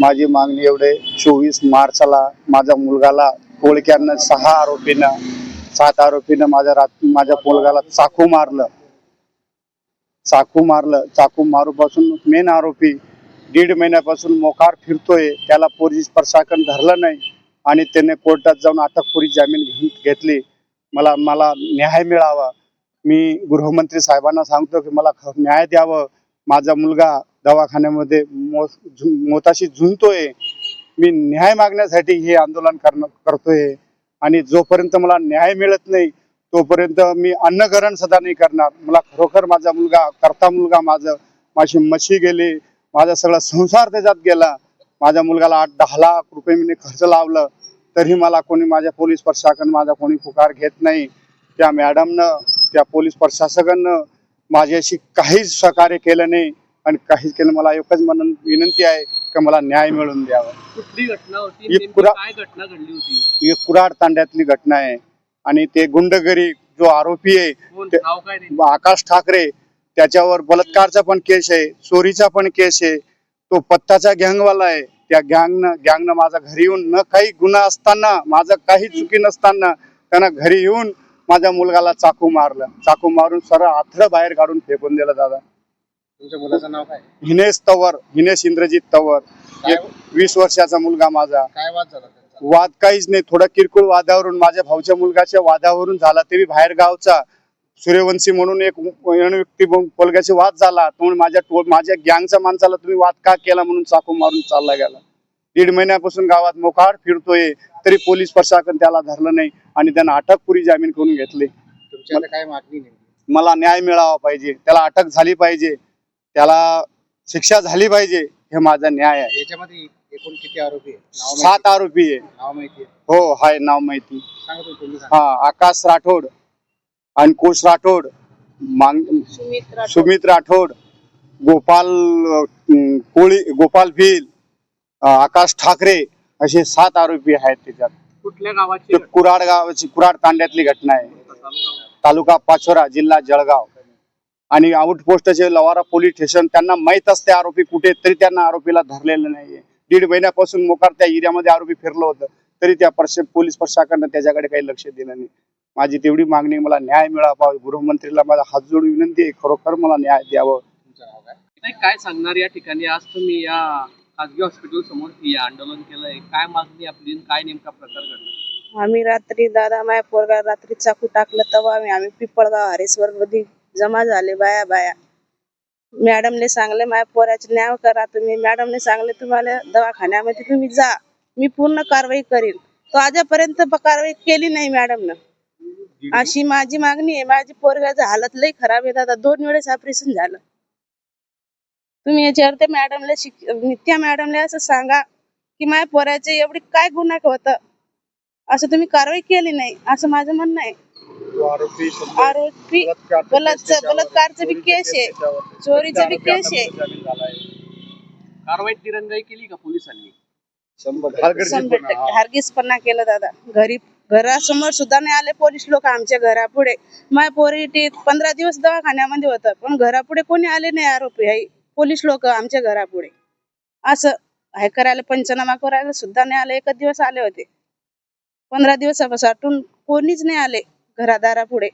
माझी मागणी एवढे 24 मार्चला माझ्या मुलगाला टोळक्यानं 7 आरोपीनं माझ्या मुलगाला चाकू मारलं. चाकू मारूपासून मेन आरोपी 1.5 महिन्यापासून मोकार फिरतोय. त्याला पोलीस प्रशासन धरलं नाही आणि त्याने कोर्टात जाऊन अटकपूर्वी जामीन घेतली. मला न्याय मिळावा. मी गृहमंत्री साहेबांना सांगतो की मला न्याय द्यावं. माझा मुलगा दवाखान्यामध्ये मोताशी झुंजतोय. मी न्याय मागण्यासाठी हे आंदोलन करतोय आणि जोपर्यंत मला न्याय मिळत नाही तोपर्यंत मी अन्नग्रहण सुद्धा नाही करणार. मला खरोखर माझा मुलगा करता मुलगा माझी मच्छी गेली, माझा सगळा संसार त्याच्यात गेला. माझ्या मुलगाला 8-10 लाख रुपये मी खर्च लावलं तरी मला कोणी माझ्या पोलीस प्रशासन माझा कोणी पुकार घेत नाही. त्या मॅडमनं त्या पोलीस प्रशासकानं माझ्याशी काहीच सहकार्य केलं नाही आणि काहीच केलं. मला एकच विनंती आहे की मला न्याय मिळवून द्यावा. कुठली घटना होती, काय घटना घडली होती? ही कुराड तांड्यातली घटना आहे आणि ते गुंडगिरी जो आरोपी आहे आकाश ठाकरे, त्याच्यावर बलात्कारचा पण केस आहे, चोरीचा पण केस आहे. तो पत्ताचा गँगवाला आहे. त्या गँगनं माझ्या घरी येऊन न काही गुन्हा असताना, माझं काही चुकी नसताना त्यांना घरी येऊन माझ्या मुलगाला चाकू मारून सरळ आथरं बाहेर काढून फेकून दिलं. दादा, तुमच्या मुलाचं नाव काय? हिनेश इंद्रजित तवर, 20 वर्षाचा मुलगा माझा. काय वाद झाला त्यांचा? वाद काहीच नाही, थोडा किरकोळ वादावरून, माझ्या भाऊच्या मुलगाच्या वादावरून झाला. ते बाहेर गावचा सूर्यवंशी म्हणून एक व्यक्ती पोलग्याचा वाद झाला. माझ्या गँगच्या माणसाला तुम्ही वाद का केला म्हणून चाकू मारून चालला गेला. 1.5 महिन्यापासून गावात मोकाट फिरतोय तरी पोलीस प्रशासन त्याला धरलं नाही आणि त्यांना अटकपूर्वी जामीन करून घेतले. तुमच्याकडे काय मागणी नाही? मला न्याय मिळावा पाहिजे, त्याला अटक झाली पाहिजे, त्याला शिक्षा झाली पाहिजे, हे माझा न्याय आहे. याच्यामध्ये एकूण किती आरोपी आहे? 7 आरोपी आहे. नाव माहिती आहे? हो, हाय, नाव माहिती. सांगा तुम्ही. आकाश राठोड, अंकुश राठोड, सुमित राठोड, गोपाल भील, आकाश ठाकरे, असे 7 आरोपी आहेत त्याच्यात. कुठल्या गावाची? कुराड तांड्यातली घटना आहे. तालुका पाचोरा, जिल्हा जळगाव. आणि आउटपोस्टचे लवारा पोलीस स्टेशन, त्यांना माहित असते आरोपी कुठे, तरी त्यांना आरोपीला धरलेलं नाहीये. 1.5 महिन्यापासून मोकार त्या एरियामध्ये आरोपी फिरलं होतं तरी त्या पोलीस प्रशासनानं त्याच्याकडे काही लक्ष दिलं नाही. माझी तेवढी मागणी, मला न्याय मिळावा. गृहमंत्रीला माझा हात जोडून विनंती आहे, खरोखर मला न्याय द्यावं. तुमचं नाव काय? काय सांगणार या ठिकाणी? आज तुम्ही या खाजगी हॉस्पिटल समोर आंदोलन केलंय, काय मागणी आपली, काय नेमका प्रकार घडला? आम्ही रात्री, दादा माझ्या पोरगा रात्री चाकू टाकलं तेव्हा आम्ही पिपळगाव हरेश्वर मध्ये जमा झाले. बाया मॅडमने सांगले माझ्या पोराचे न्याय करा तुम्ही. मॅडमने सांगले तुम्हाला दवाखान्यामध्ये तुम्ही जा, मी पूर्ण कारवाई करीन. तो आजपर्यंत कारवाई केली नाही मॅडमनं. अशी माझी मागणी आहे. माझी पोरगाची हालत लई खराब आहे दादा, 2 वेळेस ऑपरेशन झालं. तुम्ही याच्यावर त्या मॅडमला असं सांगा की माझ्या पोराचे एवढी काय गुन्हा होतं, असं तुम्ही कारवाई केली नाही, असं माझं म्हणणं आहे. आरोपी बलात्कारचा बी केस आहे, चोरीचा बी केस आहे. कारवाईत दिरंगाई केली का पोलिसांनी? 100% हरगिजपणा केलं दादा. घरासमोर सुद्धा नाही आले पोलीस लोक आमच्या घरापुढे. माझ्या पोरी 15 दिवस दवाखान्यामध्ये होतं पण घरापुढे कोणी आले नाही. आरोपी आहे पोलीस लोक आमच्या घरापुढे. असं हे करायला, पंचनामा करायला सुद्धा नाही आले. 1 दिवस आले होते, 15 दिवसापासून कोणीच नाही आले घरादारापुढे.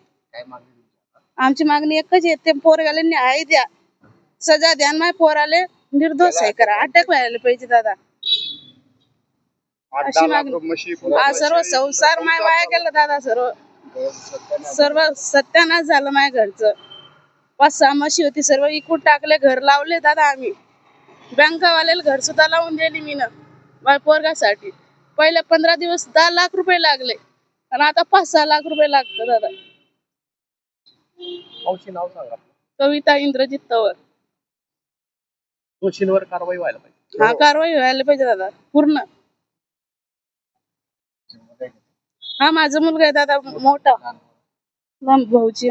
आमची मागणी एकच आहे, ते पोरगाला न्याय द्या, सजा द्या, माझ्या पोराले निर्दोष आहे करा, अटक व्हायला पाहिजे दादा. अशी मागणी. सर्व संसार माय वाया गेला दादा, सर्व सत्यानाश झालं. माझ्या घरचं 5-6 म्हशी होती, सर्व इकून टाकले, घर लावले दादा. आम्ही बँकावाल्याला घर सुद्धा लावून दिली मी माझ्या पोरगासाठी. पहिले 15 दिवस 10 लाख रुपये लागले आणि आता 5-6 लाख रुपये लागतं दादा. नाव सांगा. कविता इंद्रजित तवर. दोषींवर कारवाई व्हायला पाहिजे. हा, कारवाई व्हायला पाहिजे दादा पूर्ण. हा, माझा मुलगा आहे दादा, मोठा भाऊची.